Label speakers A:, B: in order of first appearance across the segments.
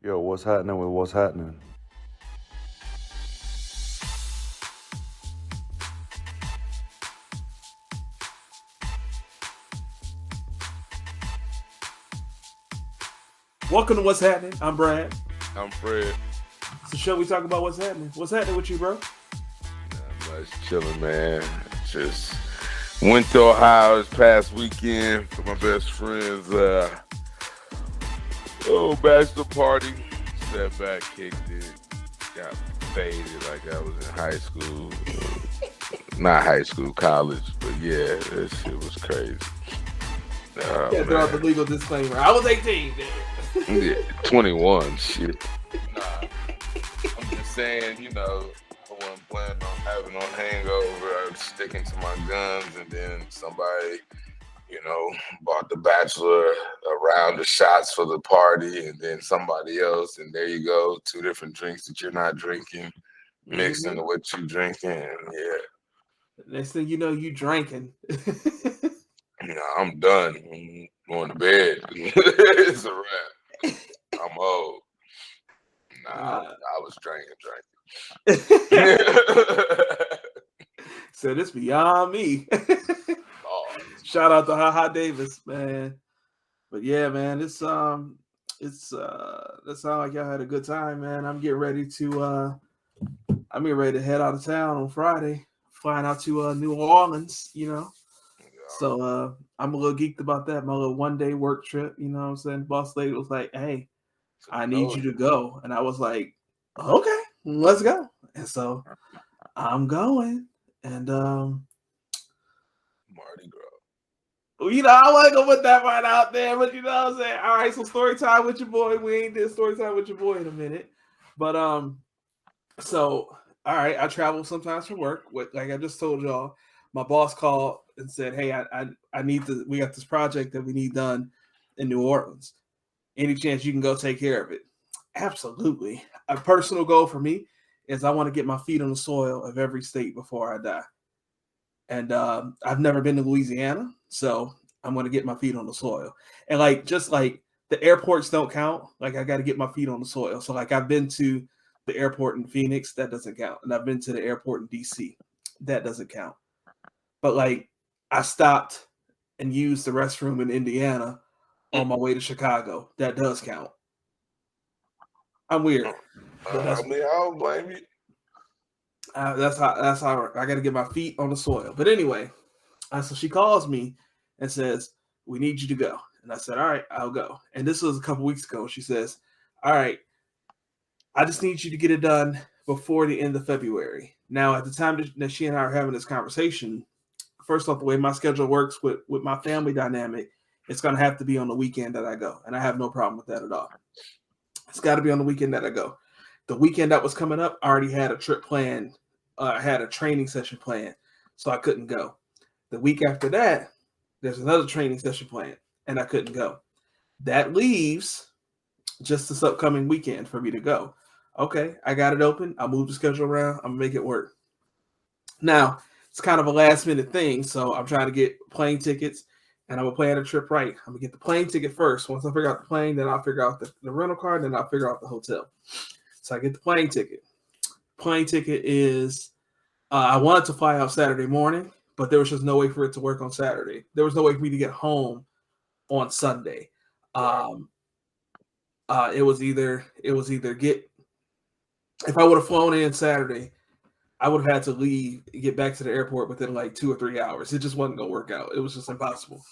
A: Yo, what's happening with what's happening?
B: Welcome to What's Happening. I'm Brad.
C: I'm Fred.
B: It's the show we talk about what's happening. What's happening with you, bro?
C: Not much chilling, man. Just went to Ohio this past weekend for my best friend's bachelor party. Sat back, kicked it, got faded like I was in high school. Not high school, college, but yeah, that shit was crazy.
B: Yeah, throw out the legal disclaimer. I was 18.
C: Yeah, 21, shit. Nah, I'm just saying, I wasn't planning on having no hangover. I was sticking to my guns, and then somebody, bought the bachelor a round of shots for the party, and then somebody else, and there you go, two different drinks that you're not drinking, mixed into what you drinking, and yeah.
B: Next thing you know, you drinking.
C: I'm done. I'm going to bed. It's a wrap. I'm old. I was drinking.
B: So this beyond me.
C: Oh.
B: Shout out to HaHa Davis, man. But yeah, man, that sound like y'all had a good time, man. I'm getting ready to head out of town on Friday, flying out to New Orleans, So I'm a little geeked about that. My little 1 day work trip, you know what I'm saying? Boss lady was like, "Hey, I need you to go." And I was like, "Okay, let's go." And so I'm going. And
C: Mardi Gras.
B: I want to go put that part out there, but you know what I'm saying? All right, so story time with your boy. We ain't did story time with your boy in a minute. But so all right, I travel sometimes for work. Like I just told y'all, my boss called and said, "Hey, I need to. We got this project that we need done in New Orleans. Any chance you can go take care of it?" Absolutely. A personal goal for me is I want to get my feet on the soil of every state before I die. And I've never been to Louisiana, so I'm going to get my feet on the soil. And just like the airports don't count, like I got to get my feet on the soil. So like I've been to the airport in Phoenix, that doesn't count. And I've been to the airport in DC, that doesn't count. But like I stopped and used the restroom in Indiana on my way to Chicago, that does count. I'm weird.
C: I don't blame you.
B: That's how I got to get my feet on the soil. But anyway, so she calls me and says, "We need you to go." And I said, "All right, I'll go." And this was a couple weeks ago. She says, "All right, I just need you to get it done before the end of February." Now, at the time that she and I are having this conversation, first off, the way my schedule works with my family dynamic, it's going to have to be on the weekend that I go. And I have no problem with that at all. It's got to be on the weekend that I go. The weekend that was coming up, I already had a trip planned. I had a training session planned, so I couldn't go. The week after that, there's another training session planned, and I couldn't go. That leaves just this upcoming weekend for me to go. Okay, I got it open. I'll move the schedule around. I'm going to make it work. Now, it's kind of a last minute thing, so I'm trying to get plane tickets, and I'm going to plan a trip right. I'm going to get the plane ticket first. Once I figure out the plane, then I'll figure out the rental car, then I'll figure out the hotel. So I get the plane ticket. Plane ticket is, I wanted to fly out Saturday morning, but there was just no way for it to work on Saturday. There was no way for me to get home on Sunday. It was either get, if I would have flown in Saturday, I would have had to get back to the airport within like 2 or 3 hours. It just wasn't going to work out. It was just impossible.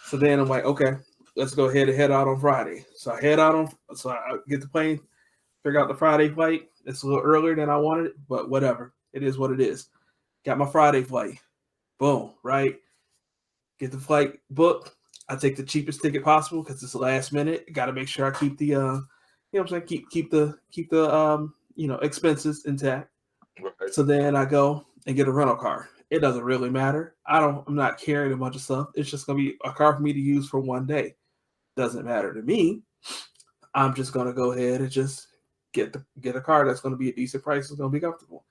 B: So then I'm like, okay, let's go ahead and head out on Friday. So I get the plane, figure out the Friday flight. It's a little earlier than I wanted it, but whatever. It is what it is. Got my Friday flight. Boom, right? Get the flight booked. I take the cheapest ticket possible because it's the last minute. Got to make sure I keep the, keep the expenses intact.
C: Right.
B: So then I go and get a rental car. It doesn't really matter. I'm not carrying a bunch of stuff. It's just gonna be a car for me to use for 1 day. Doesn't matter to me. I'm just gonna go ahead and just get a car that's gonna be a decent price. It's gonna be comfortable.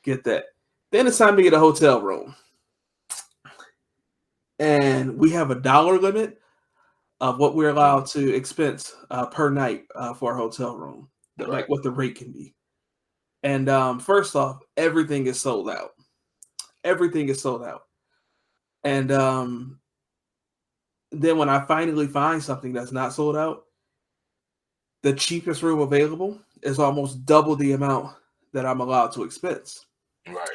B: Get that. Then it's time to get a hotel room. And we have a dollar limit of what we're allowed to expense per night for a hotel room,
C: Right.
B: like what the rate can be. And first off, everything is sold out. Everything is sold out. And then when I finally find something that's not sold out, the cheapest room available is almost double the amount that I'm allowed to expense.
C: Right.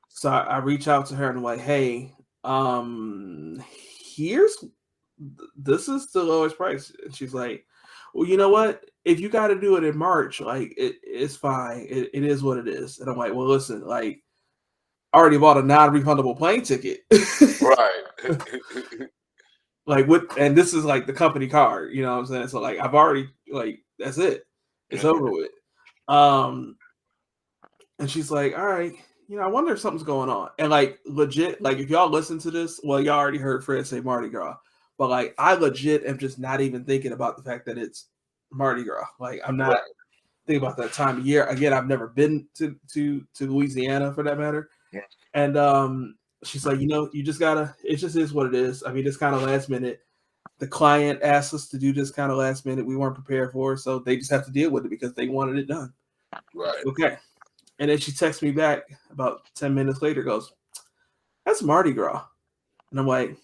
B: So I reach out to her and I'm like, hey, this is the lowest price. And she's like, well, you know what? If you got to do it in March, like it's fine. It is what it is. And I'm like, well, listen, like I already bought a non-refundable plane ticket.
C: Right.
B: Like and this is like the company card, you know what I'm saying? So like I've already like that's it. It's over with. And she's like, all right, you know, I wonder if something's going on. And like legit, like if y'all listen to this, well, y'all already heard Fred say Mardi Gras. But like I legit am just not even thinking about the fact that it's Mardi Gras. Like I'm not thinking about that time of year. Again, I've never been to Louisiana for that matter.
C: Yeah.
B: And she's like, you know, you just gotta, it just is what it is. I mean, it's kind of last minute. The client asked us to do this kind of last minute. We weren't prepared for it, so they just have to deal with it because they wanted it done.
C: Right.
B: Okay. And then she texts me back about 10 minutes later, goes, that's Mardi Gras. And I'm like,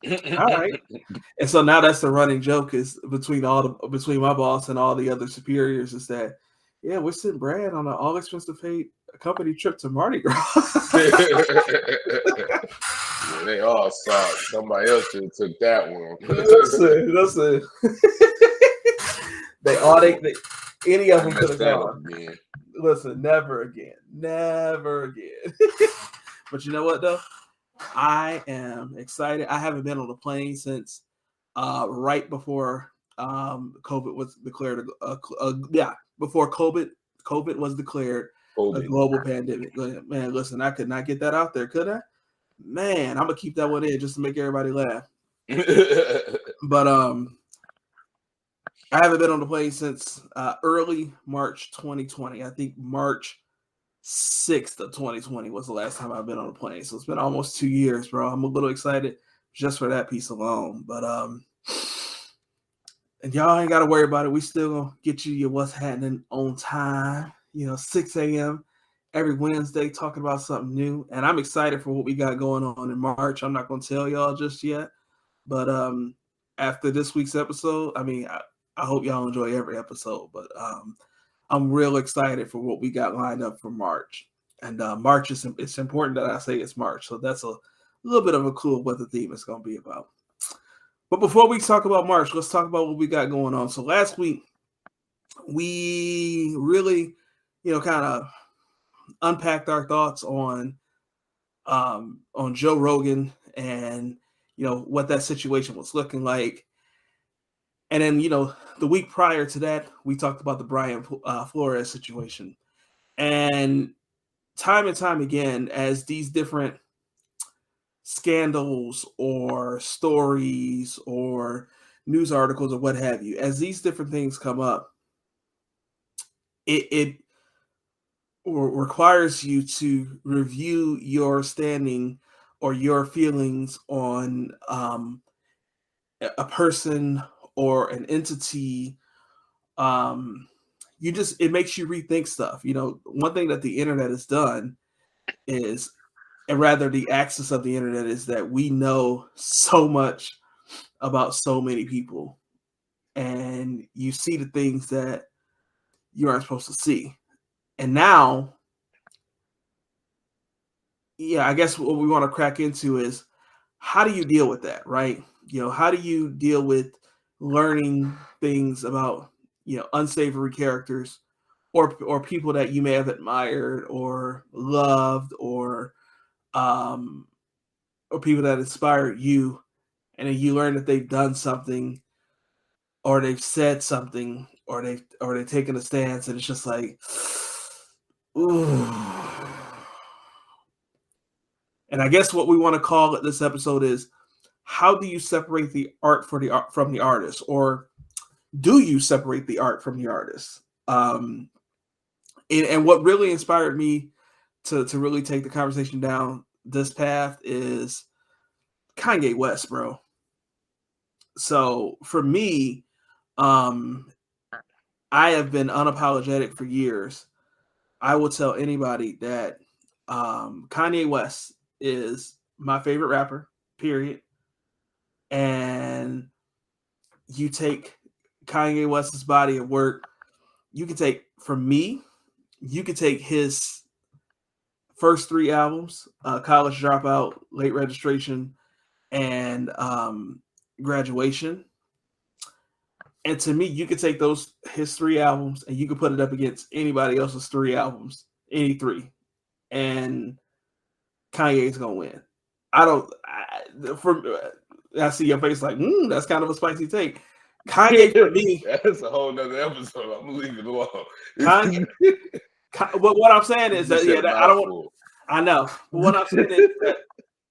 B: all right. And so now that's the running joke is between my boss and all the other superiors is that, yeah, we're sending Brad on an all expensive paid company trip to Mardi Gras.
C: Yeah, they all saw it. Somebody else should have took that one.
B: Listen. Any of them could have gone.
C: Again.
B: Listen, never again. But you know what though? I am excited. I haven't been on a plane since right before COVID was declared. Before COVID was declared a global pandemic. Man, listen, I could not get that out there, could I? Man, I'm gonna keep that one in just to make everybody laugh. But I haven't been on the plane since early March 2020. I think March 6th of 2020 was the last time I've been on a plane. So it's been almost 2 years, bro. I'm a little excited just for that piece alone. But and y'all ain't got to worry about it. We still gonna get you your what's happening on time. 6 a.m. every Wednesday talking about something new. And I'm excited for what we got going on in March. I'm not gonna tell y'all just yet. But after this week's episode, I mean, I hope y'all enjoy every episode. But I'm real excited for what we got lined up for March. And March it's important that I say it's March. So that's a little bit of a clue of what the theme is going to be about. But before we talk about March, let's talk about what we got going on. So last week, we really, kind of unpacked our thoughts on Joe Rogan and, what that situation was looking like. And then, the week prior to that, we talked about the Brian Flores situation. And time again, as these different scandals or stories or news articles or what have you, as these different things come up, it requires you to review your standing or your feelings on a person or an entity. It makes you rethink stuff. One thing that the internet has done is, and rather the axis of the internet is that we know so much about so many people, and you see the things that you aren't supposed to see. And now, I guess what we want to crack into is how do you deal with that, right? How do you deal with learning things about, unsavory characters or people that you may have admired or loved or people that inspired you, and then you learn that they've done something or they've said something or they've taken a stance, and it's just like, ooh. And I guess what we want to call it this episode is, how do you separate the art from the artist, or do you separate the art from the artist? And what really inspired me to really take the conversation down this path is Kanye West, bro. So for me, I have been unapologetic for years. I will tell anybody that Kanye West is my favorite rapper, period. And you take Kanye West's body of work, you can take, for me, you could take his first 3 albums, College Dropout, Late Registration, and Graduation. And to me, you could take his 3 albums and you could put it up against anybody else's 3 albums, any 3, and Kanye's gonna win. I see your face like, that's kind of a spicy take. Kanye for me,
C: that's a whole nother episode. I'm gonna leave it alone.
B: Kanye, what I'm saying is that I don't want. I know. But what I'm saying is that,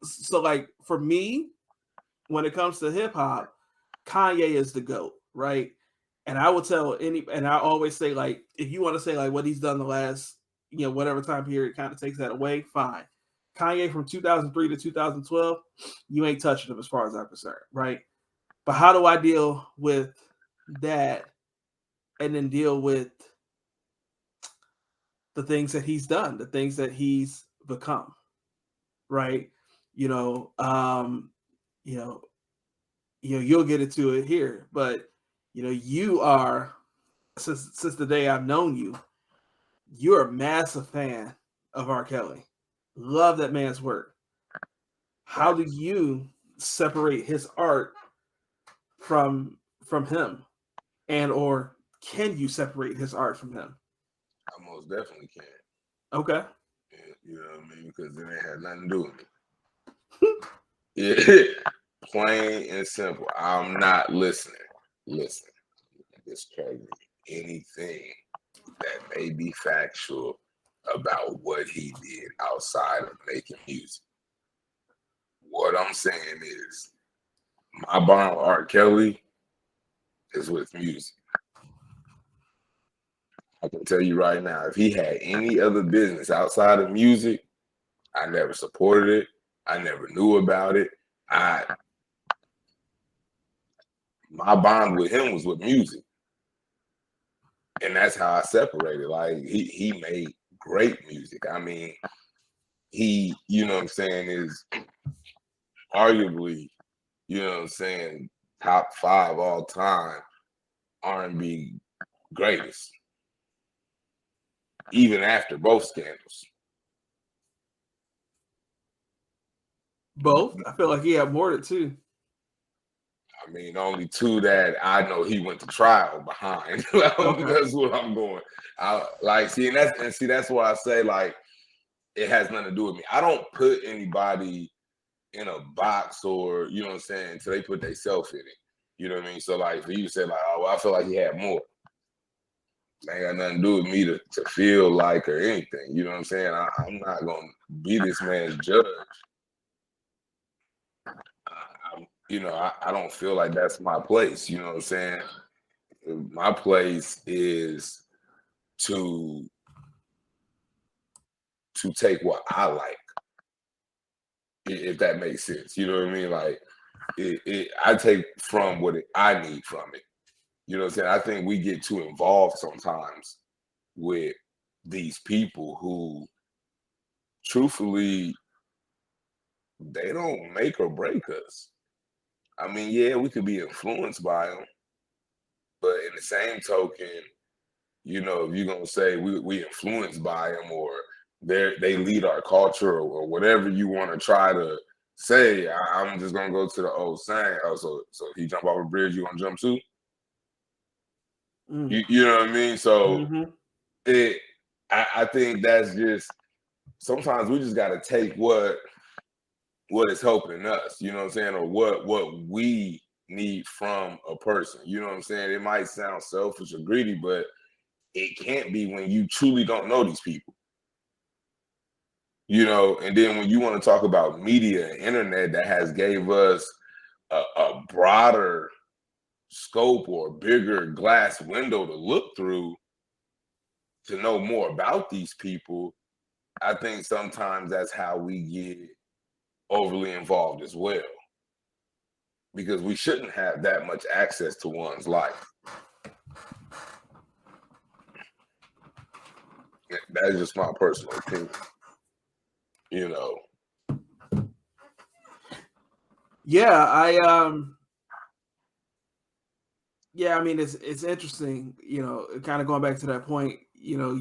B: so like for me, when it comes to hip hop, Kanye is the GOAT, right? And I will tell and I always say, like, if you want to say like what he's done the last, whatever time period kind of takes that away, fine. Kanye from 2003 to 2012, you ain't touching him as far as I'm concerned, right? But how do I deal with that and then deal with the things that he's done, the things that he's become, right? You'll get into it here, but you are, since the day I've known you, you're a massive fan of R. Kelly. Love that man's work. How do you separate his art from him, and or can you separate his art from him?
C: I most definitely can.
B: Okay.
C: You know what I mean? Because it ain't had nothing to do with me. Yeah, plain and simple. I'm not listening. Listen, discredit anything that may be factual about what he did outside of making music. What I'm saying is, my bond with R. Kelly is with music. I can tell you right now, if he had any other business outside of music, I never supported it. I never knew about it. My bond with him was with music. And that's how I separated. Like, he made great music. I mean, he, is arguably, top 5 all time R&B greatest. Even after both scandals.
B: Both? I feel like he had more than 2.
C: I mean, only 2 that I know he went to trial behind. Okay. That's what I'm going. That's why I say, like, it has nothing to do with me. I don't put anybody in a box, or until they put themselves in it. You know what I mean? So, like, for you to say, like, oh, well, I feel like he had more. Ain't got nothing to do with me to feel like or anything. You know what I'm saying? I'm not gonna be this man's judge. I don't feel like that's my place. You know what I'm saying? My place is to take what I like, if that makes sense. You know what I mean? Like, I take from what I need from it. You know what I'm saying? I think we get too involved sometimes with these people who, truthfully, they don't make or break us. I mean, yeah, we could be influenced by them, but in the same token, if you're going to say we influenced by them, or they lead our culture, or whatever you want to try to say, I'm just going to go to the old saying, so if you jump off a bridge, you going to jump too? You know what I mean? So I think that's just, sometimes we just got to take what is helping us, you know what I'm saying, or what we need from a person. You know what I'm saying? It might sound selfish or greedy, but it can't be when you truly don't know these people. And then when you want to talk about media and internet that has gave us a broader scope or bigger glass window to look through to know more about these people, I think sometimes that's how we get overly involved as well. because we shouldn't have that much access to one's life. That is just my personal opinion. You know.
B: Yeah, yeah, I mean it's interesting, you know, kind of going back to that point, you know,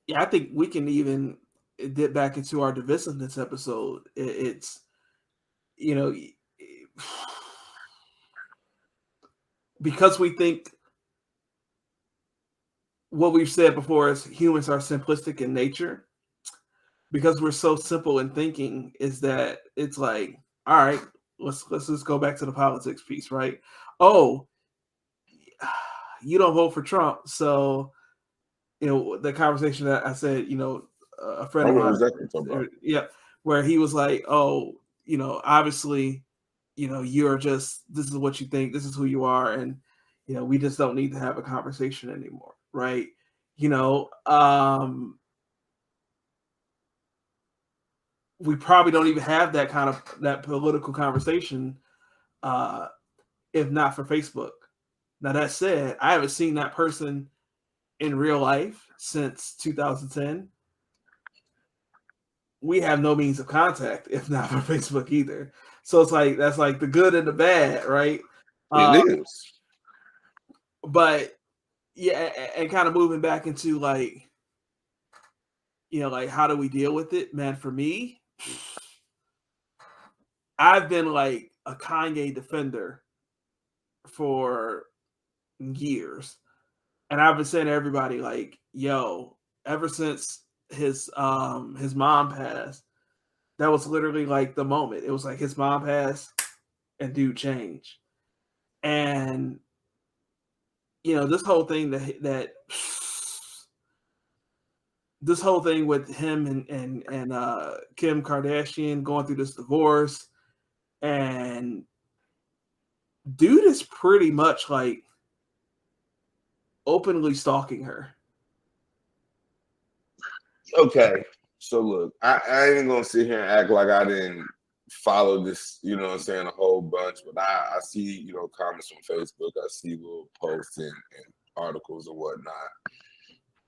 B: yeah, I think we can even dip back into our divisiveness episode. It's, you know, because we think what we've said before is humans are simplistic in nature, because we're so simple in thinking, is that it's like, all right, let's just go back to the politics piece, right? Oh, you don't vote for Trump, so you know the conversation that I said, you know, a friend of mine, yeah, where he was like, oh, you know, obviously, you know, you're just, this is what you think, this is who you are, and you know, we just don't need to have a conversation anymore, right? You know, we probably don't even have that kind of that political conversation if not for Facebook. Now that said, I haven't seen that person in real life since 2010. We have no means of contact if not for Facebook either. So it's like, that's like the good and the bad, right?
C: It is.
B: But yeah, and kind of moving back into like, you know, like how do we deal with it, man? For me, I've been like a Kanye defender for years, and I've been saying to everybody like, yo, ever since his mom passed, that was literally like the moment. It was like his mom passed and dude changed. And you know, this whole thing that this whole thing with him and Kim Kardashian going through this divorce, and dude is pretty much like openly stalking her.
C: Okay, so look, I ain't gonna sit here and act like I didn't follow this, you know what I'm saying, a whole bunch, but I see, you know, comments from Facebook, I see little posts and articles and whatnot.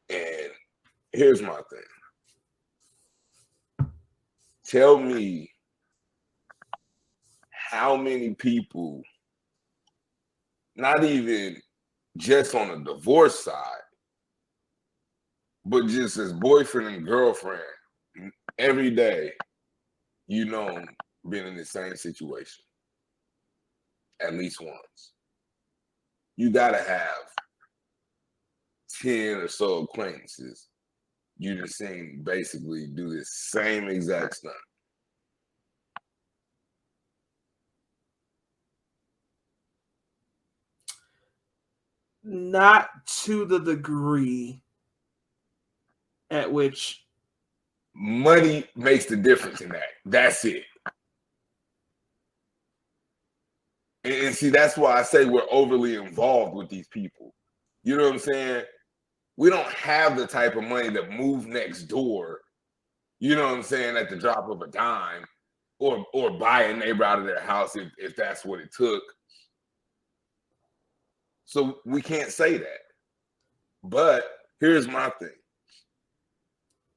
C: And here's my thing. Tell me how many people, not even just on the divorce side, but just as boyfriend and girlfriend, every day, you know, been in the same situation at least once. You gotta have 10 or so acquaintances you just seen basically do this same exact stuff.
B: Not to the degree at which
C: money makes the difference in that. That's it. And see, that's why I say we're overly involved with these people. You know what I'm saying? We don't have the type of money to move next door, you know what I'm saying, at the drop of a dime, or buy a neighbor out of their house if that's what it took. So we can't say that. But here's my thing.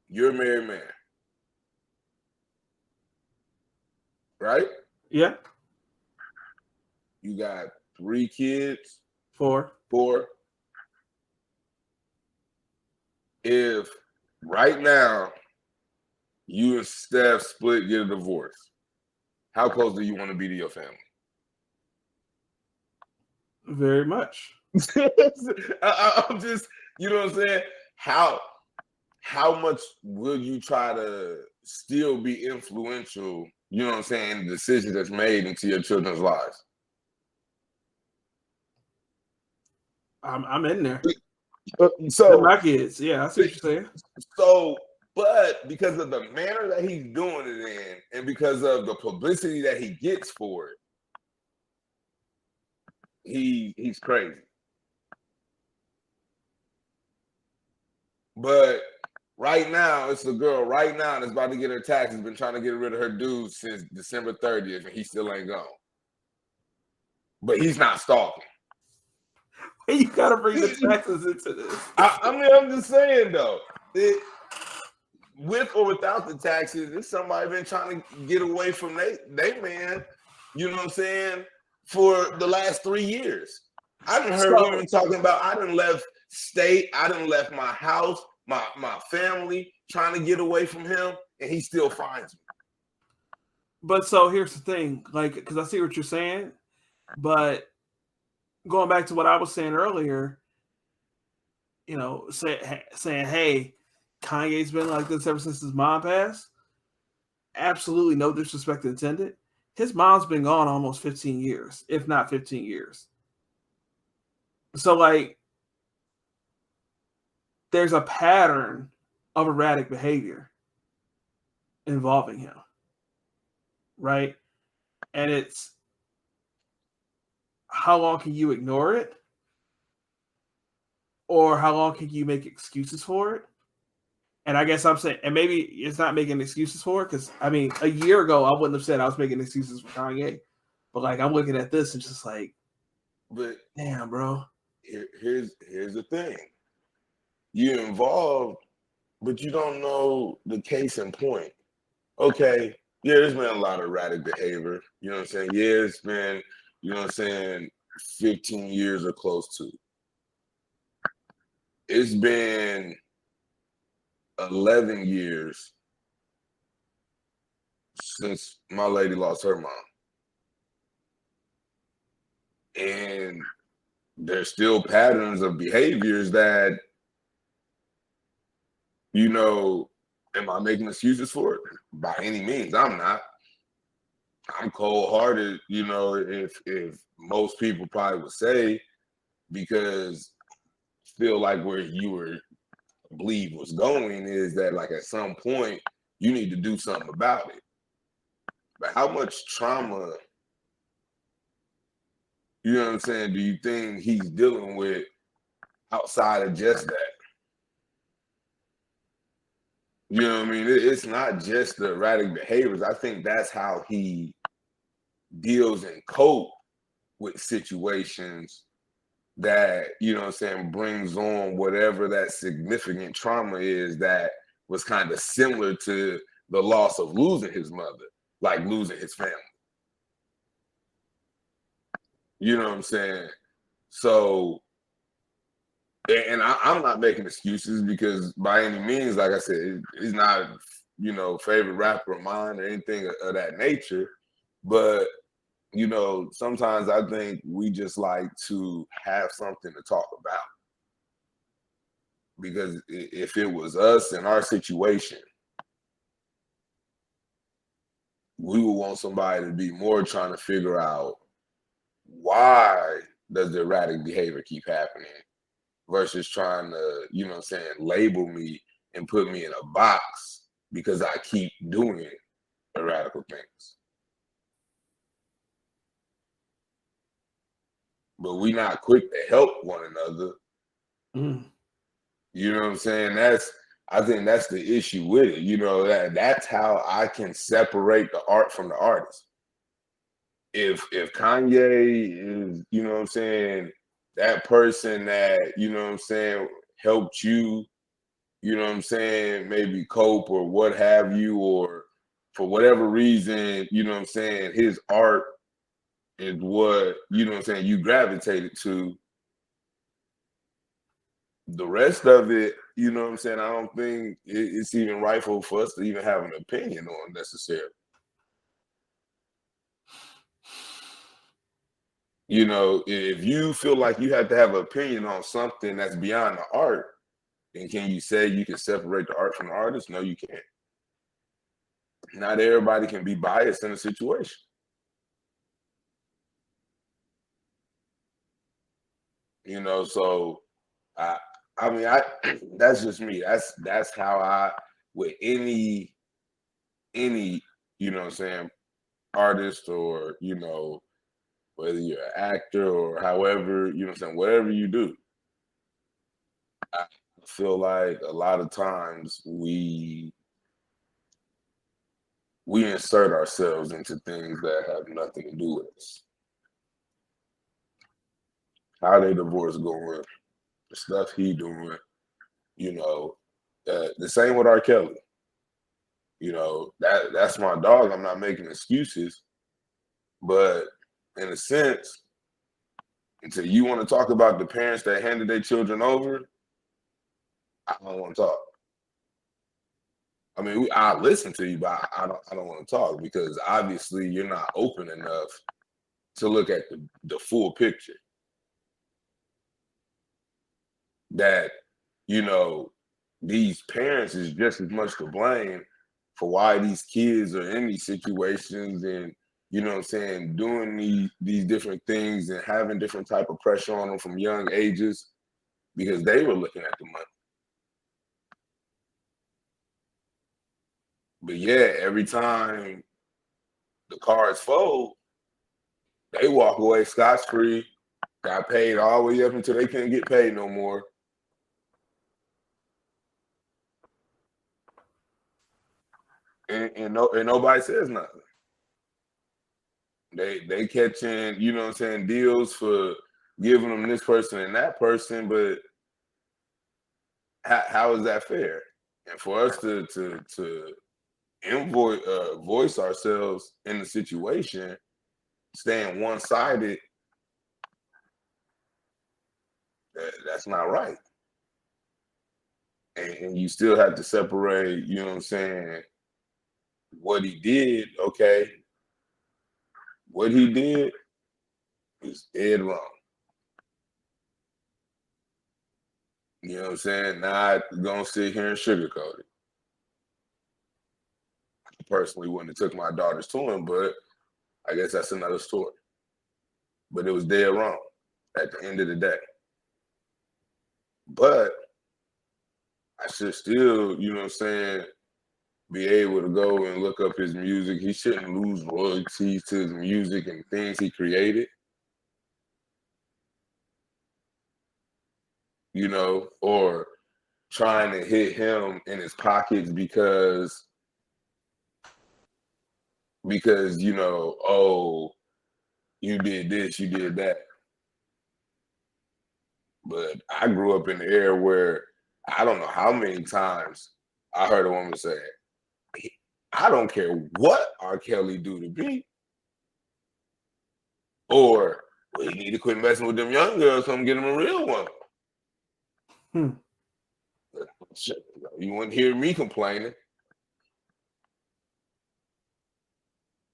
C: You're a married man. Right?
B: Yeah.
C: You got 3 kids?
B: 4.
C: If right now you and Steph split, get a divorce, how close do you want to be to your family?
B: Very much.
C: I'm just, you know what I'm saying? How much will you try to still be influential, you know what I'm saying, in the decision that's made into your children's lives?
B: I'm in there.
C: So
B: my kids, yeah, I see what you're saying.
C: So, but because of the manner that he's doing it in, and because of the publicity that he gets for it, he's crazy. But Right now, it's a girl right now that's about to get her taxes, been trying to get rid of her dude since December 30th, and he still ain't gone. But he's not stalking.
B: You gotta bring the taxes into this.
C: I mean, I'm just saying though, with or without the taxes, it's somebody been trying to get away from they man. You know what I'm saying? For the last 3 years, I done heard women talking about I done left state, I done left my house, my family, trying to get away from him, and he still finds me.
B: But so here's the thing, like, because I see what you're saying, but going back to what I was saying earlier, you know, saying, hey, Kanye's been like this ever since his mom passed. Absolutely no disrespect intended. His mom's been gone almost 15 years, if not 15 years. So, like, there's a pattern of erratic behavior involving him, right? And it's how long can you ignore it? Or how long can you make excuses for it? And I guess I'm saying, and maybe it's not making excuses for it, because I mean, a year ago I wouldn't have said I was making excuses for Kanye, but like I'm looking at this and just like,
C: but
B: damn, bro.
C: Here's the thing: you're involved, but you don't know the case in point. Okay, yeah, there's been a lot of erratic behavior. You know what I'm saying? Yeah, it's been, you know what I'm saying, 15 years or close to. It's been 11 years since my lady lost her mom. And there's still patterns of behaviors that, you know, am I making excuses for it? By any means, I'm not. I'm cold-hearted, you know, if most people probably would say, because I feel like where you were believe was going is that, like, at some point you need to do something about it. But how much trauma, you know what I'm saying, do you think he's dealing with outside of just that? You know what I mean? It's not just the erratic behaviors. I think that's how he deals and cope with situations that, you know what I'm saying, brings on whatever that significant trauma is that was kind of similar to the loss of losing his mother, like losing his family. You know what I'm saying? So, and I'm not making excuses, because by any means, like I said, he's not, you know, favorite rapper of mine or anything of that nature. But, you know, sometimes I think we just like to have something to talk about. Because if it was us in our situation, we would want somebody to be more trying to figure out why does the erratic behavior keep happening, versus trying to, you know what I'm saying, label me and put me in a box because I keep doing erratic things. But we not quick to help one another. You know what I'm saying? I think that's the issue with it. You know, that's how I can separate the art from the artist. If Kanye is, you know what I'm saying, that person that, you know what I'm saying, helped you, you know what I'm saying, maybe cope or what have you, or for whatever reason, you know what I'm saying, his art is what, you know what I'm saying, you gravitated to. The rest of it, you know what I'm saying, I don't think it's even rightful for us to even have an opinion on necessarily. You know, if you feel like you have to have an opinion on something that's beyond the art, then can you say you can separate the art from the artist? No, you can't. Not everybody can be biased in a situation. You know, so I mean, that's just me. That's how I, with any, you know what I'm saying, artist, or, you know, whether you're an actor or however, you know what I'm saying, whatever you do, I feel like a lot of times we insert ourselves into things that have nothing to do with us. How they divorce going, the stuff he doing, you know, the same with R. Kelly. You know, that's my dog. I'm not making excuses, but in a sense, until you want to talk about the parents that handed their children over, I don't want to talk. I mean, I listen to you, but I don't want to talk because obviously you're not open enough to look at the full picture. That, you know, these parents is just as much to blame for why these kids are in these situations and, you know what I'm saying, doing these different things and having different type of pressure on them from young ages because they were looking at the money. But yeah, every time the cards fold, they walk away scot-free, got paid all the way up until they couldn't get paid no more. And nobody says nothing. They catching, you know what I'm saying, deals for giving them this person and that person, but how is that fair? And for us to voice ourselves in the situation, staying one-sided, that's not right. And you still have to separate, you know what I'm saying, what he did, okay. What he did is dead wrong. You know what I'm saying? Not gonna sit here and sugarcoat it. I personally wouldn't have took my daughters to him, but I guess that's another story. But it was dead wrong at the end of the day. But I should still, you know what I'm saying, be able to go and look up his music. He shouldn't lose royalties to his music and things he created. You know, or trying to hit him in his pockets because you know, oh, you did this, you did that. But I grew up in the era where I don't know how many times I heard a woman say, I don't care what R. Kelly do to me. Or, well, you need to quit messing with them young girls, so I'm getting him a real one. You wouldn't hear me complaining.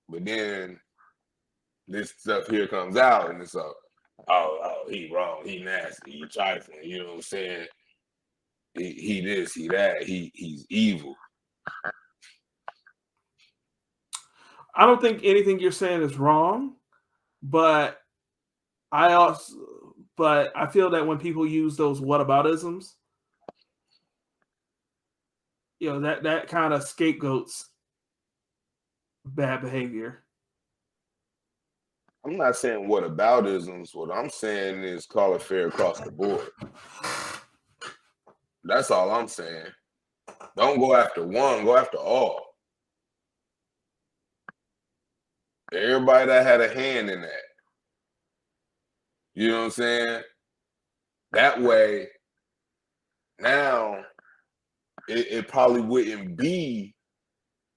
C: But then this stuff here comes out and it's oh, he wrong, he nasty, he trifling, you know what I'm saying? He this, he that, he's evil.
B: I don't think anything you're saying is wrong, but I feel that when people use those whataboutisms, you know, that kind of scapegoats bad behavior.
C: I'm not saying whataboutisms. What I'm saying is call it fair across the board. That's all I'm saying. Don't go after one, go after all. Everybody that had a hand in that. You know what I'm saying? That way, now it probably wouldn't be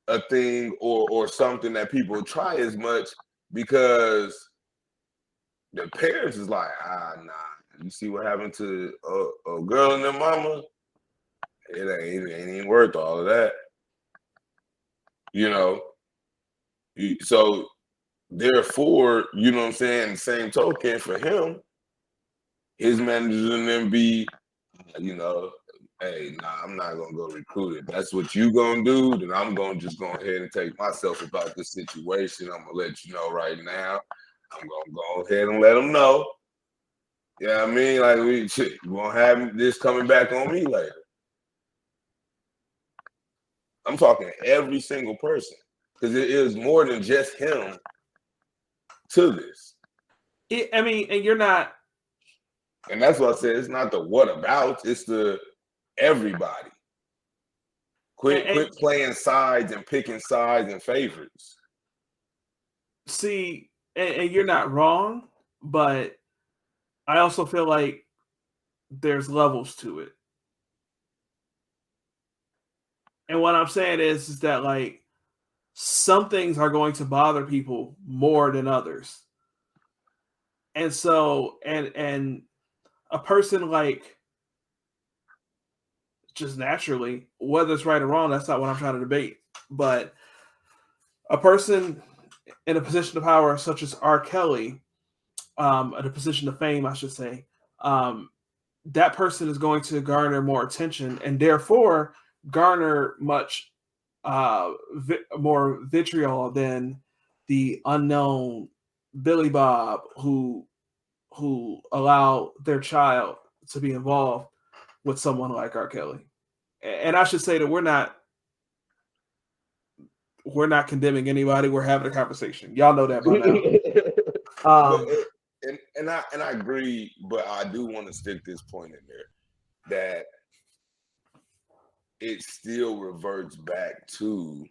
C: a thing or something that people try as much because the parents is like, nah. You see what happened to a girl and their mama? It ain't even worth all of that. You know? So, therefore, you know what I'm saying, the same token for him, his managers and them be, you know, hey, nah, I'm not gonna go recruit it. That's what you gonna do, then I'm gonna just go ahead and take myself about this situation. I'm gonna let you know right now. I'm gonna go ahead and let them know. You know what I mean? Like, we won't have this coming back on me later. I'm talking every single person. Because it is more than just him to this.
B: And you're not.
C: And that's what I said. It's not the what about. It's the everybody. Quit playing sides and picking sides and favorites.
B: See, and you're not wrong, but I also feel like there's levels to it. And what I'm saying is that like some things are going to bother people more than others. And so and a person like just naturally, whether it's right or wrong, that's not what I'm trying to debate. But a person in a position of power such as R. Kelly, at a position of fame, I should say, that person is going to garner more attention and therefore garner much more vitriol than the unknown Billy Bob who allow their child to be involved with someone like R. Kelly. And I should say that we're not condemning anybody. We're having a conversation. Y'all know that by now.
C: And I agree, but I do want to stick this point in there that it still reverts back to,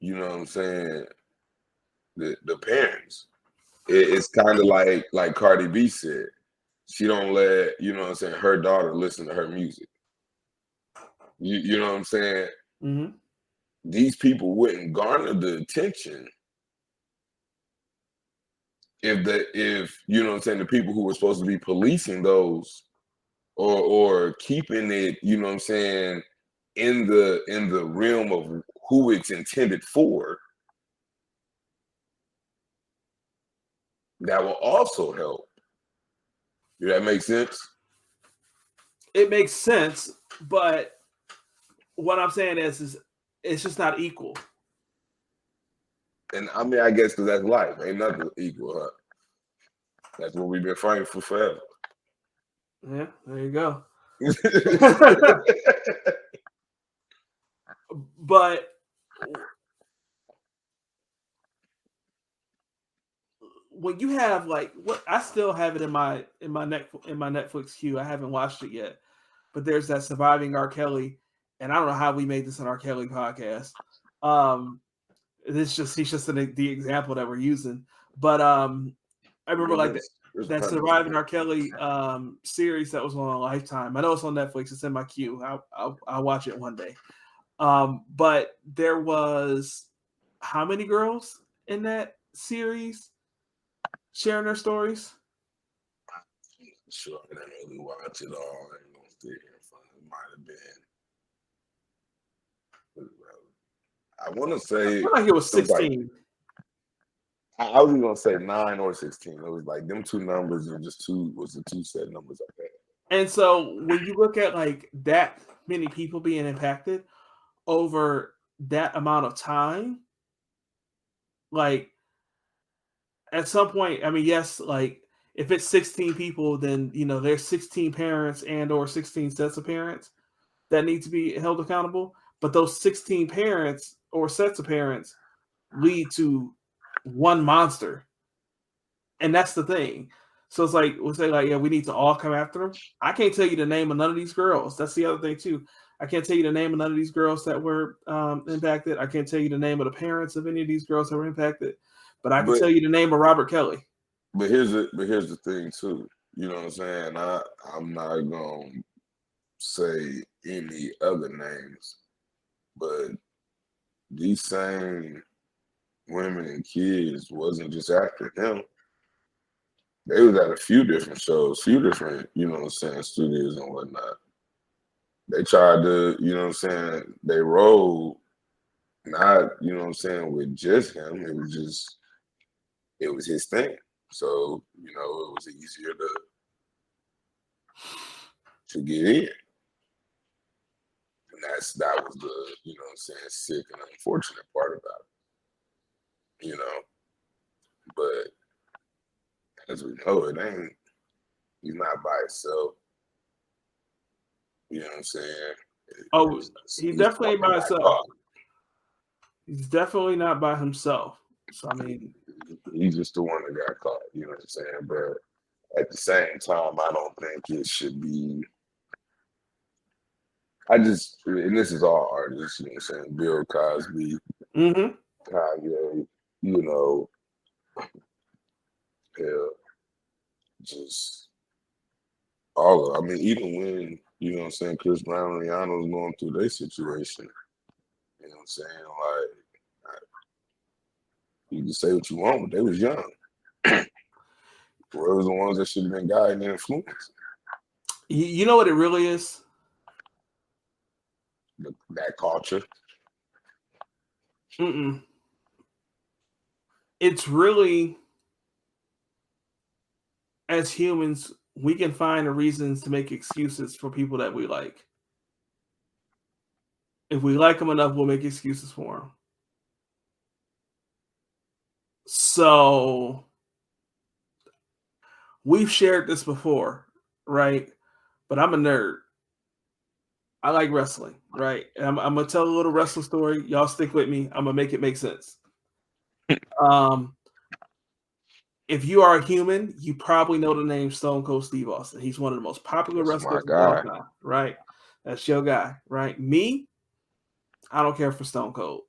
C: you know what I'm saying, the parents. It's kind of like Cardi B said, she don't let, you know what I'm saying, her daughter listen to her music. You know what I'm saying?
B: Mm-hmm.
C: These people wouldn't garner the attention if you know what I'm saying, the people who were supposed to be policing those or keeping it, you know what I'm saying, in the realm of who it's intended for, that will also help. Does that make sense?
B: It makes sense, but what I'm saying is it's just not equal.
C: And I mean, I guess because that's life. Ain't nothing equal, huh? That's what we've been fighting for forever.
B: Yeah, there you go. But when you have like what I still have it in my Netflix queue. I haven't watched it yet, but there's that Surviving R. Kelly, and I don't know how we made this an R. Kelly podcast. He's just the example that we're using. But I remember like that Surviving R. Kelly series that was on Lifetime. I know it's on Netflix. It's in my queue. I'll watch it one day. But there was how many girls in that series sharing their stories?
C: Sure, I didn't really watch it all. I ain't gonna sit here in front. It might have been. I want to say.
B: I feel like it was 16.
C: I was gonna say 9 or 16. It was like them two numbers and just two was the two set numbers like that.
B: And so when you look at like that many people being impacted over that amount of time, like at some point, I mean, yes, like if it's 16 people, then you know there's 16 parents and or 16 sets of parents that need to be held accountable. But those 16 parents or sets of parents lead to one monster. And that's the thing. So it's like, we'll say like, yeah, we need to all come after them. I can't tell you the name of none of these girls. That's the other thing too. I can't tell you the name of none of these girls that were impacted. I can't tell you the name of the parents of any of these girls that were impacted. But I can tell you the name of Robert Kelly.
C: But here's the thing too. You know what I'm saying? I'm not gonna say any other names, but these same women and kids wasn't just after him. They was at a few different shows, few different, you know what I'm saying, studios and whatnot. They tried to, you know what I'm saying, they rolled not, you know what I'm saying, with just him. It was his thing. So, you know, it was easier to get in. And that was the, you know what I'm saying, sick and unfortunate part about it. You know. But as we know, he's not by himself. You know what I'm saying?
B: He's definitely by himself. He's definitely not by himself. So I mean,
C: he's just the one that got caught. You know what I'm saying? But at the same time, I don't think it should be And this is all artists, you know what I'm saying? Bill Cosby,
B: Mm-hmm.
C: Kanye, you know, hell, just all of it. I mean, even when, you know what I'm saying, Chris Brown and Rihanna was going through their situation, you know what I'm saying? Like, you can say what you want, but they was young. Where was the ones that should have been guiding and influenced?
B: You know what it really is?
C: That culture.
B: Mm-mm. It's really, as humans, we can find the reasons to make excuses for people that we like. If we like them enough, we'll make excuses for them. So we've shared this before, right? But I'm a nerd. I like wrestling, right? And I'm gonna tell a little wrestling story. Y'all stick with me. I'm gonna make it make sense. If you are a human, you probably know the name Stone Cold Steve Austin. He's one of the most popular
C: That's my
B: wrestlers of all
C: guy.
B: time, right? That's your guy, right? Me, I don't care for Stone Cold.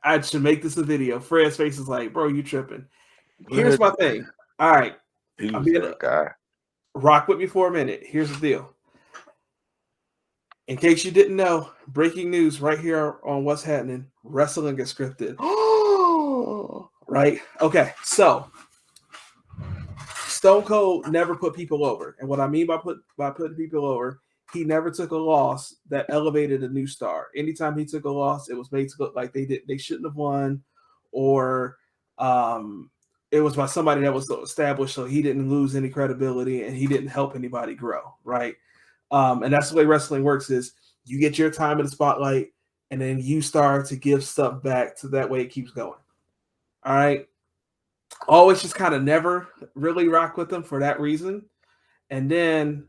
B: I should make this a video. Fred's face is like, bro, you tripping. Here's my thing. All right.
C: He
B: I'm
C: was
B: being
C: that guy.
B: rock with me for a minute. Here's the deal. In case you didn't know, breaking news right here on What's Happening. Wrestling is scripted. Right? Okay. So Stone Cold never put people over. And what I mean by putting people over, he never took a loss that elevated a new star. Anytime he took a loss, it was made to look like they shouldn't have won, or it was by somebody that was established, so he didn't lose any credibility and he didn't help anybody grow, right? And that's the way wrestling works: is you get your time in the spotlight, and then you start to give stuff back, so that way it keeps going. All right. Always just kind of never really rock with him for that reason. And then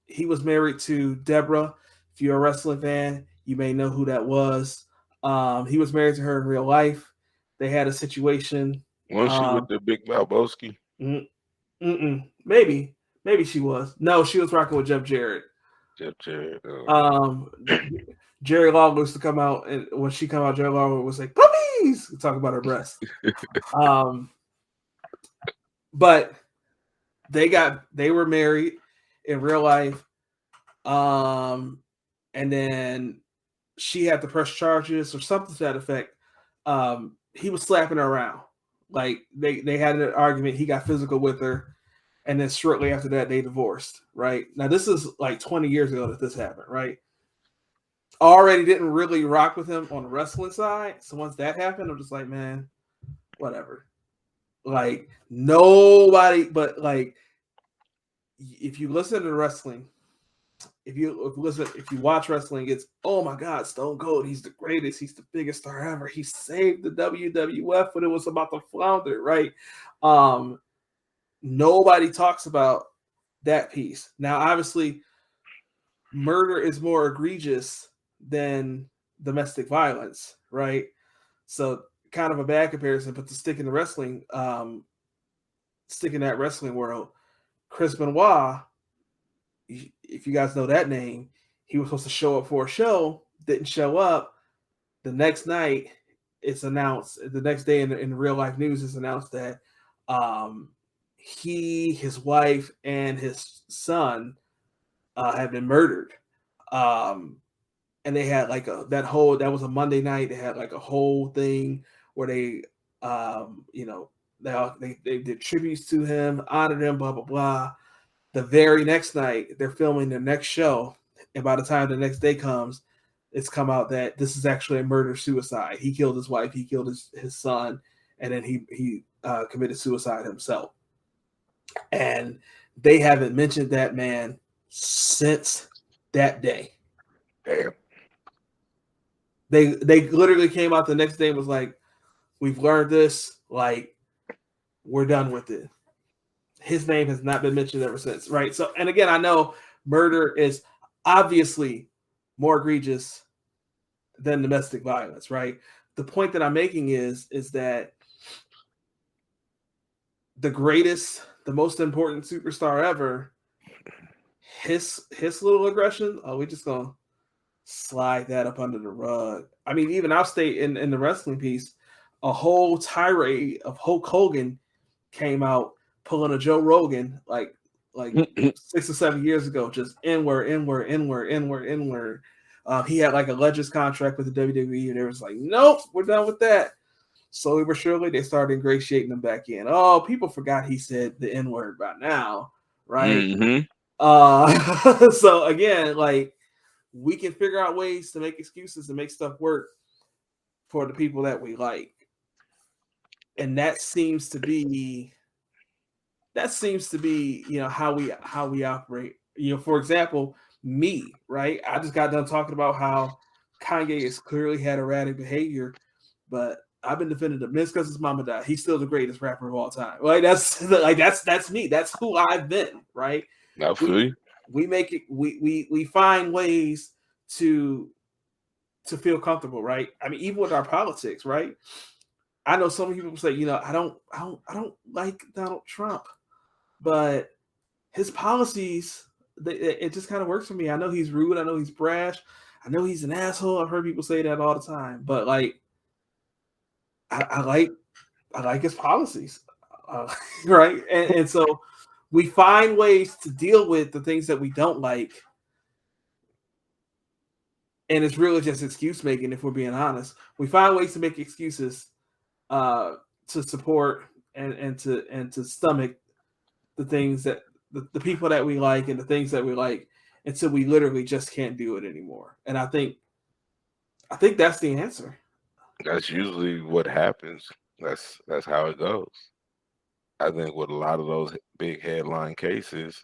B: he was married to Deborah. If you're a wrestling fan, you may know who that was. He was married to her in real life. They had a situation.
C: Wasn't she with the Big Balboski?
B: Maybe she was. No, she was rocking with Jeff Jarrett.
C: Jeff Jarrett.
B: Jerry Lawler used to come out, and when she come out, Jerry Lawler was like, "Puppies!" talk about her breasts. But they were married in real life, and then she had to press charges or something to that effect. He was slapping her around, like they had an argument. He got physical with her, and then shortly after that, they divorced. Right now, this is like 20 years ago that this happened. Right. Already didn't really rock with him on the wrestling side. So once that happened, I'm just like, man, whatever. Like nobody, but like if you listen to wrestling, if you watch wrestling, it's, oh my God, Stone Cold, he's the greatest, he's the biggest star ever. He saved the WWF when it was about to flounder, right? Nobody talks about that piece. Now, obviously, murder is more egregious than domestic violence, right? So kind of a bad comparison, but to stick in the wrestling, stick in that wrestling world, Chris Benoit, if you guys know that name, he was supposed to show up for a show, didn't show up. The next night, it's announced, the next day in real life news, it's announced that he, his wife, and his son have been murdered. And they had like that was a Monday night. They had like a whole thing where they did tributes to him, honored him, blah, blah, blah. The very next night, they're filming their next show. And by the time the next day comes, it's come out that this is actually a murder-suicide. He killed his wife, he killed his son, and then he committed suicide himself. And they haven't mentioned that man since that day.
C: Damn.
B: They literally came out the next day and was like, we've learned this, like, we're done with it. His name has not been mentioned ever since, right? So, and again, I know murder is obviously more egregious than domestic violence, right? The point that I'm making is that the greatest, the most important superstar ever his little aggression, oh, we just gonna slide that up under the rug. I mean, even I'll stay in the wrestling piece, a whole tirade of Hulk Hogan came out pulling a Joe Rogan like 6 or 7 years ago, just N-word. He had like a Legends contract with the WWE, and they was like, nope, we're done with that. Slowly but surely, they started ingratiating him back in. Oh, people forgot he said the N-word by now, right?
C: Mm-hmm.
B: So again, like, we can figure out ways to make excuses and make stuff work for the people that we like. And that seems to be, how we operate. For example, me, right? I just got done talking about how Kanye has clearly had erratic behavior, but I've been defending him because his mama died. He's still the greatest rapper of all time. Like that's me. That's who I've been, right?
C: Absolutely.
B: We make it. We find ways to feel comfortable, right? I mean, even with our politics, right? I know some people say, I don't like Donald Trump, but his policies, it just kind of works for me. I know he's rude. I know he's brash. I know he's an asshole. I've heard people say that all the time, but like, I like his policies, right? And so we find ways to deal with the things that we don't like, and it's really just excuse making. If we're being honest, we find ways to make excuses to support and to stomach the things that the people that we like and the things that we like until we literally just can't do it anymore. And I think that's the answer.
C: That's usually what happens. That's how it goes. I think with a lot of those big headline cases,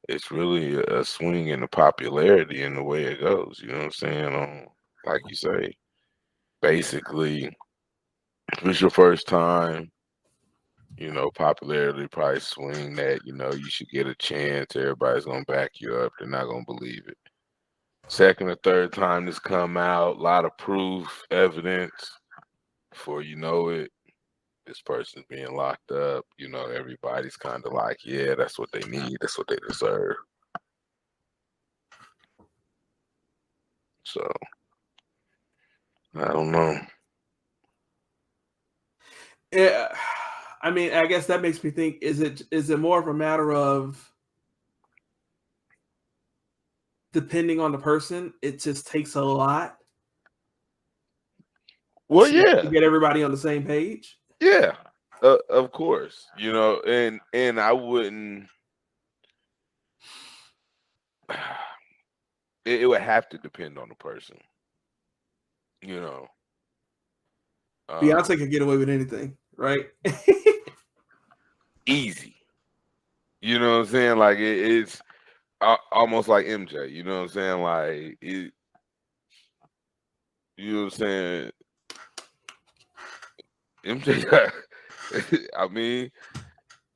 C: it's really a swing in the popularity in the way it goes. You know what I'm saying? Like you say, basically, if it's your first time, popularity probably swing that, you should get a chance. Everybody's going to back you up. They're not going to believe it. Second or third time this come out, a lot of proof, evidence. Before you know it, this person's being locked up. Everybody's kind of like, yeah, that's what they need. That's what they deserve. So, I don't know.
B: Yeah, I mean, I guess that makes me think: is it more of a matter of, depending on the person, it just takes a lot?
C: Well, yeah,
B: to get everybody on the same page.
C: Yeah, of course. And I wouldn't. It would have to depend on the person.
B: Beyonce could get away with anything, right?
C: Easy. You know what I'm saying? Like it's almost like MJ. You know what I'm saying? Like it. You know what I'm saying? MJ. I mean, as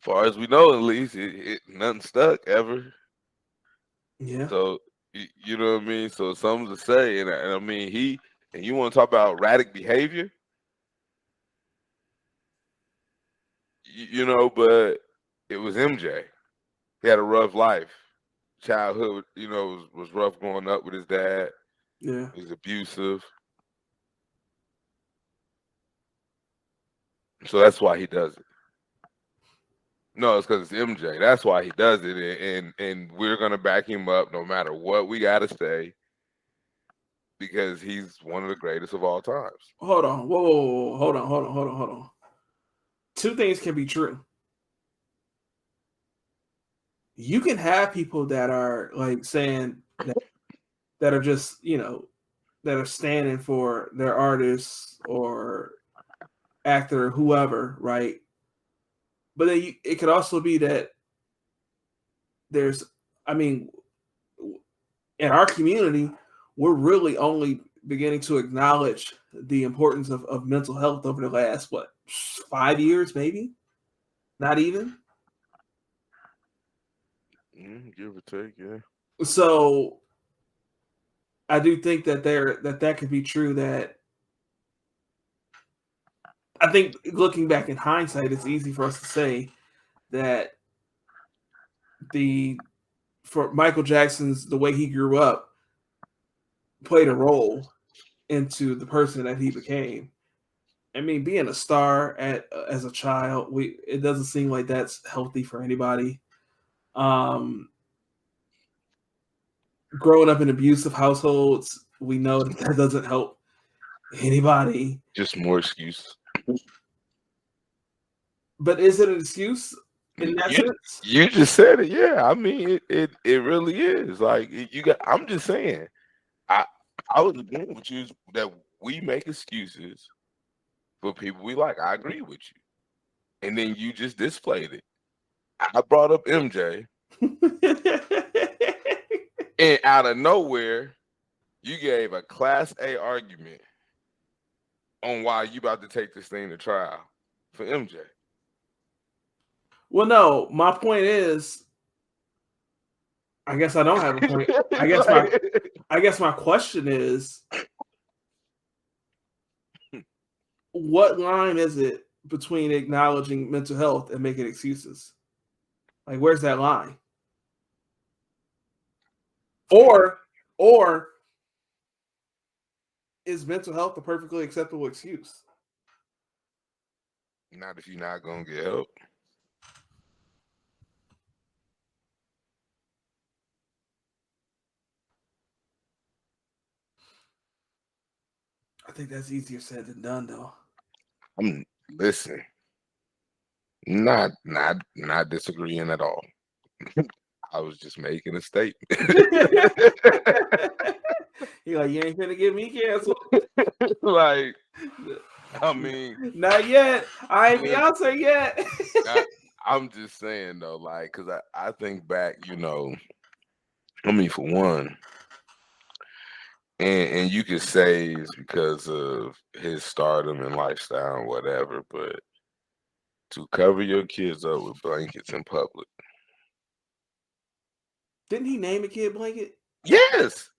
C: far as we know, at least nothing stuck ever.
B: Yeah.
C: So you know what I mean. So something to say, and I mean and you want to talk about erratic behavior, but it was MJ. He had a rough life. Childhood, was rough growing up with his dad.
B: Yeah.
C: He was abusive. So that's why he does it. No, it's because it's MJ. That's why he does it. And we're going to back him up no matter what we got to say, because he's one of the greatest of all times.
B: Hold on. Whoa. Hold on. Two things can be true. You can have people that are like saying that are just, that are standing for their artists or actor, whoever, right? But then it could also be that in our community, we're really only beginning to acknowledge the importance of mental health over the last, 5 years, maybe? Not even?
C: Give or take, yeah.
B: So I do think that could be true. That I think, looking back in hindsight, it's easy for us to say that the for Michael Jackson's the way he grew up played a role into the person that he became. I mean, being a star as a child, it doesn't seem like that's healthy for anybody. Growing up in abusive households, we know that doesn't help anybody.
C: Just more excuse.
B: But is it an excuse in that sense?
C: You just said it. Yeah, I mean, it really is. Like I'm just saying. I was agreeing with you that we make excuses for people we like. I agree with you. And then you just displayed it. I brought up MJ. And out of nowhere, you gave a Class A argument on why you about to take this thing to trial for MJ.
B: Well, no, my point is, I guess I don't have a point. I guess my question is, what line is it between acknowledging mental health and making excuses? Like, where's that line? Or is mental health a perfectly acceptable excuse?
C: Not if you're not gonna get help.
B: I think that's easier said than done, though.
C: I'm listening. Not disagreeing at all. I was just making a statement.
B: You're like, you ain't gonna get me canceled.
C: Like, I mean,
B: not yet. I ain't Beyonce yet.
C: I'm just saying though, like, because I think back, you know, I mean, for one, and you could say it's because of his stardom and lifestyle and whatever, but to cover your kids up with blankets in public.
B: Didn't he name a kid Blanket?
C: Yes.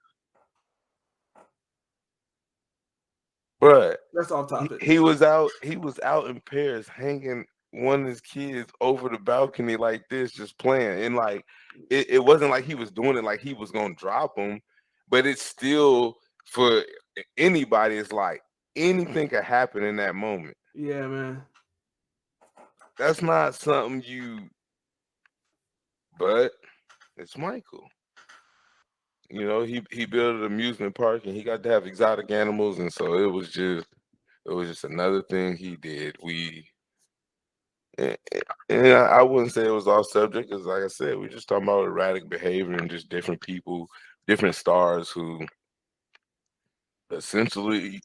C: But
B: that's off topic.
C: He was out in Paris hanging one of his kids over the balcony like this, just playing. And like it wasn't like he was doing it like he was gonna drop him, but it's still for anybody, it's like anything could happen in that moment.
B: Yeah, man.
C: That's not something but it's Michael. You know, he built an amusement park and he got to have exotic animals, and so it was just another thing he did. And I wouldn't say it was off subject, because like I said, we're just talking about erratic behavior and just different people, different stars who essentially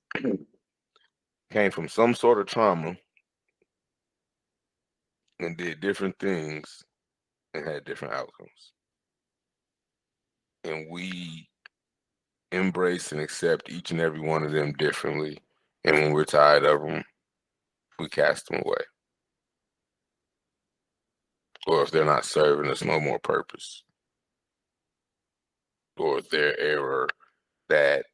C: came from some sort of trauma and did different things and had different outcomes. And we embrace and accept each and every one of them differently. And when we're tired of them, we cast them away. Or if they're not serving us no more purpose. Or their error that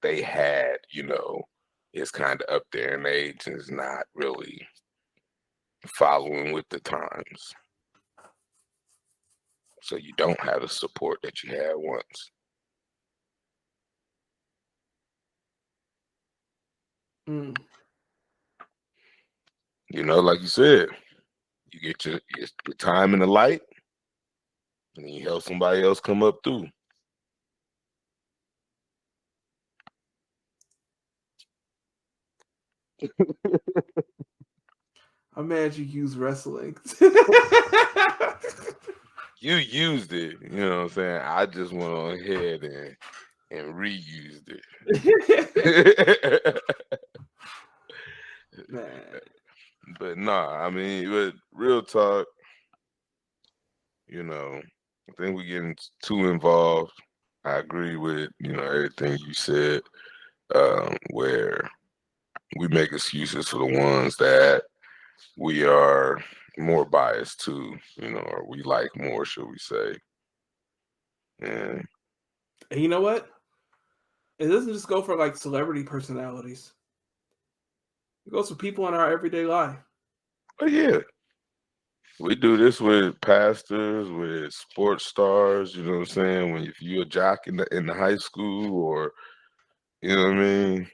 C: they had, you know, is kind of up there in age and is not really following with the times. So you don't have the support that you had once. You know, like you said, you get your time in the light, and then you help somebody else come up through.
B: I'm mad you use wrestling.
C: You used it, you know what I'm saying? I just went on ahead and reused it.
B: Man.
C: But nah, I mean, with real talk, you know, I think we're getting too involved. I agree with, you know, everything you said, where we make excuses for the ones that we are more biased to, you know, or we like more, should we say. And
B: you know what? It doesn't just go for like celebrity personalities. It goes for people in our everyday life.
C: Oh yeah. We do this with pastors, with sports stars. You know what I'm saying? When if you're a jock in the high school, or you know what I mean.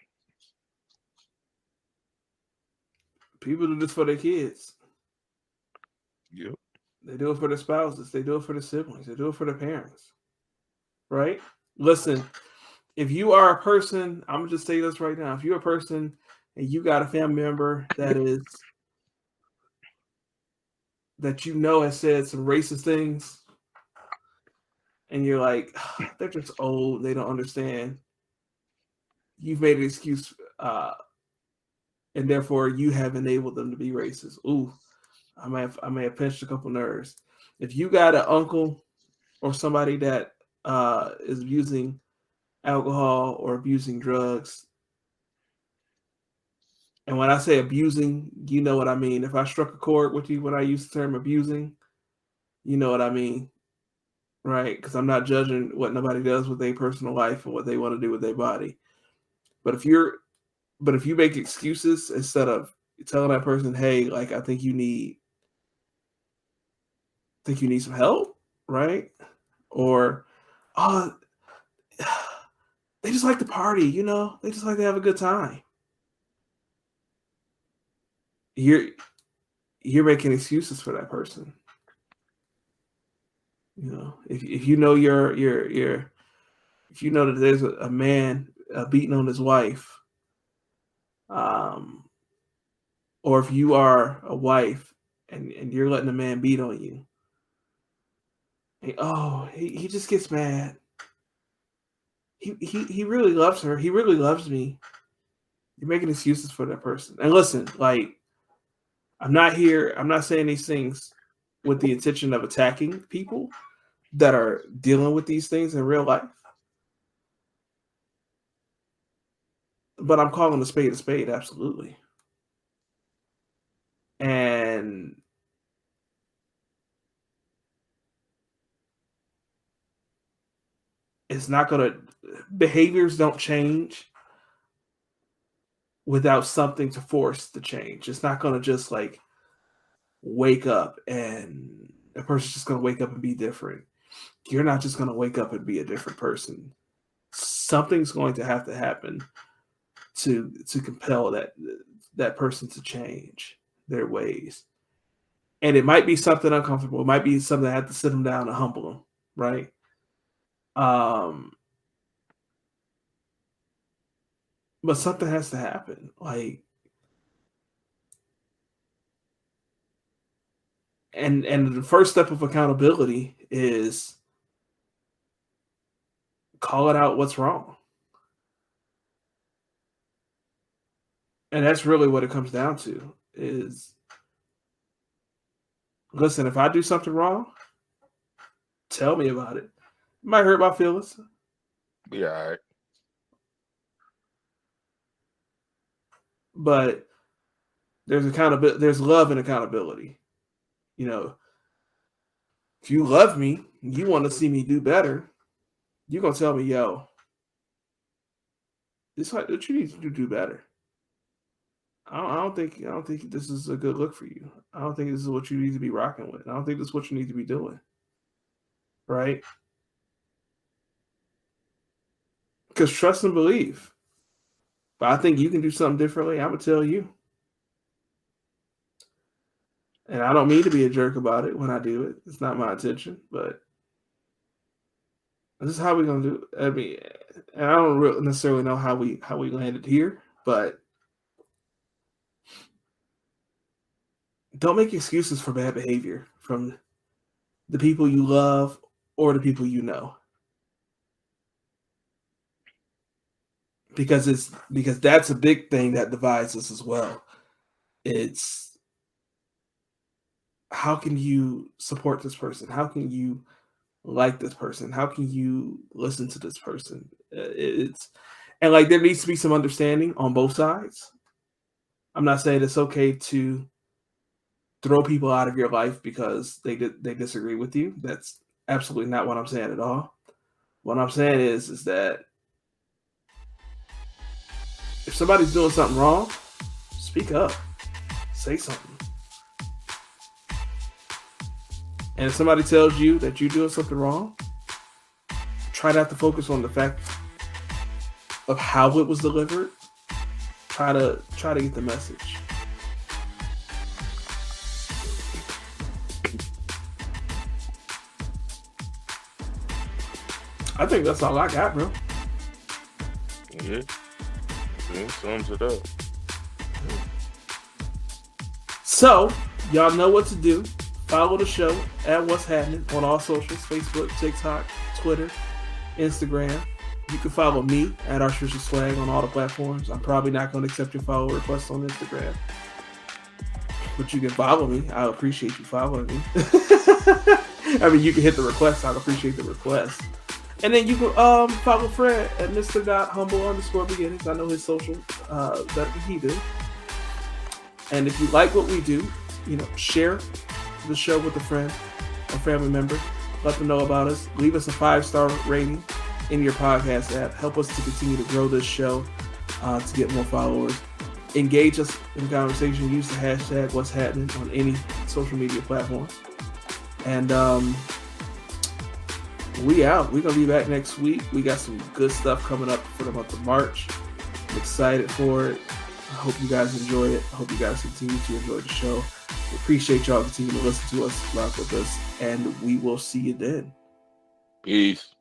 B: People do this for their kids.
C: Yep.
B: They do it for their spouses. They do it for their siblings. They do it for their parents. Right? Listen, if you are a person, I'm going to just say this right now. If you're a person and you got a family member that you know has said some racist things, and you're like, they're just old, they don't understand. You've made an excuse, and therefore you have enabled them to be racist. Ooh, I may have pinched a couple nerves. If you got an uncle or somebody that is abusing alcohol or abusing drugs, and when I say abusing, you know what I mean. If I struck a chord with you when I use the term abusing, you know what I mean, right? Because I'm not judging what nobody does with their personal life and what they want to do with their body. But if you make excuses instead of telling that person, hey, like I think you need some help, right? Or they just like to party, you know, they just like to have a good time. You're making excuses for that person. You know, if you know if you know that there's a man beating on his wife, or if you are a wife and you're letting a man beat on you, he just gets mad. He really loves her. He really loves me. You're making excuses for that person. And listen, like, I'm not saying these things with the intention of attacking people that are dealing with these things in real life. But I'm calling a spade, absolutely. And it's not behaviors don't change without something to force the change. It's not going to just like wake up and a person's just going to wake up and be different. You're not just going to wake up and be a different person. Something's going to have to happen to compel that person to change their ways. And it might be something uncomfortable. It might be something that had to sit them down and humble them, right? But something has to happen. Like, and the first step of accountability is calling out what's wrong. And that's really what it comes down to is, listen, if I do something wrong, tell me about it. It might hurt my feelings.
C: Be all right.
B: But there's accountability. There's love and accountability. You know, if you love me, you want to see me do better, you're gonna tell me, yo, this is what you need to do better. I don't think this is a good look for you. I don't think this is what you need to be rocking with. I don't think this is what you need to be doing. Right? Because trust and believe. But I think you can do something differently. I'm gonna tell you. And I don't mean to be a jerk about it when I do it. It's not my intention, but this is how we're gonna do it. I mean, and I don't really necessarily know how we landed here, but don't make excuses for bad behavior from the people you love or the people you know. Because that's a big thing that divides us as well. It's how can you support this person? How can you like this person? How can you listen to this person? And like there needs to be some understanding on both sides. I'm not saying it's okay to throw people out of your life because they disagree with you. That's absolutely not what I'm saying at all. What I'm saying is that if somebody's doing something wrong, speak up. Say something. And if somebody tells you that you're doing something wrong, try not to focus on the fact of how it was delivered. Try to get the message. I think that's all I got, bro.
C: Yeah. Sums it up.
B: So, y'all know what to do. Follow the show at What's Happening on all socials, Facebook, TikTok, Twitter, Instagram. You can follow me at Archbishop Swag on all the platforms. I'm probably not going to accept your follow requests on Instagram. But you can follow me. I appreciate you following me. I mean, you can hit the request. I appreciate the request. And then you can follow Fred at Mr.Humble_beginnings. I know his social better than he do. And if you like what we do, share the show with a friend or family member. Let them know about us. Leave us a 5-star rating in your podcast app. Help us to continue to grow this show to get more followers. Engage us in conversation. Use the hashtag What's Happening on any social media platform. And we out. We're going to be back next week. We got some good stuff coming up for the month of March. I'm excited for it. I hope you guys enjoy it. I hope you guys continue to enjoy the show. We appreciate y'all continuing to listen to us, rock with us, and we will see you then.
C: Peace.